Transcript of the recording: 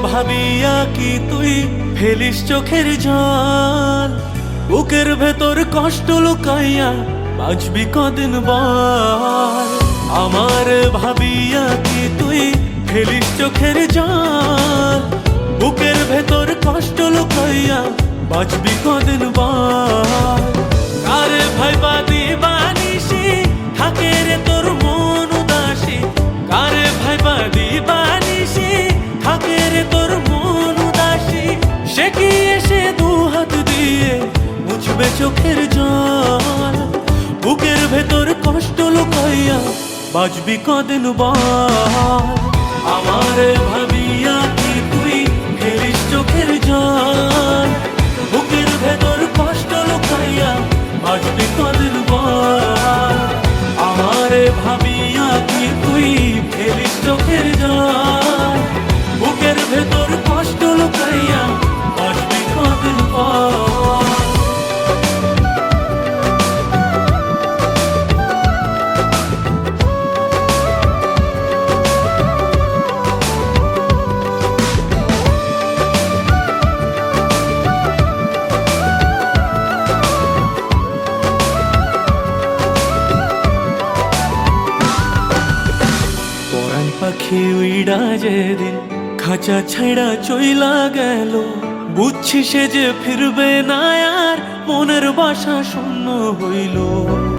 ভাবিয়া কি তুই ফেলিস চোখের জল? বুকের ভেতর কষ্ট লুকাইয়া বাঁচবি কদিন বল? আমার ভাবিয়া কি তুই ফেলিস চোখের জল? বুকের ভেতর কষ্ট লুকাইয়া বাঁচবি কদিন বল? কারে ভাইবা দিবানিসি থাকে রে তোর মন উদাসী? কারে ভাইবা দিবানিসি থাকে রে তোর মন উদাসী? সে কি এসে দু হাত দিয়ে মুছবে চোখের জল? বুকের ভেতর কষ্ট লুকাইয়া বাঁচবি কদিন বল? আমার ভাবিয়া কি তুই ফেলিস চোখের জল? বুকের ভেতর কষ্ট লুকাইয়া বাঁচবি কদিন বল? আমার ভাবিয়া কি তুই ফেলিস চোখের জল? বুকের ভেতর কষ্ট লুকাইয়া বাঁচবি কদিন বল? পাখি উইড়া যেদিন খাঁচা ছাইড়া চইলা গেল, বুঝছি সে যে ফিরবে না আর, মনের বাসা শূন্য হইল।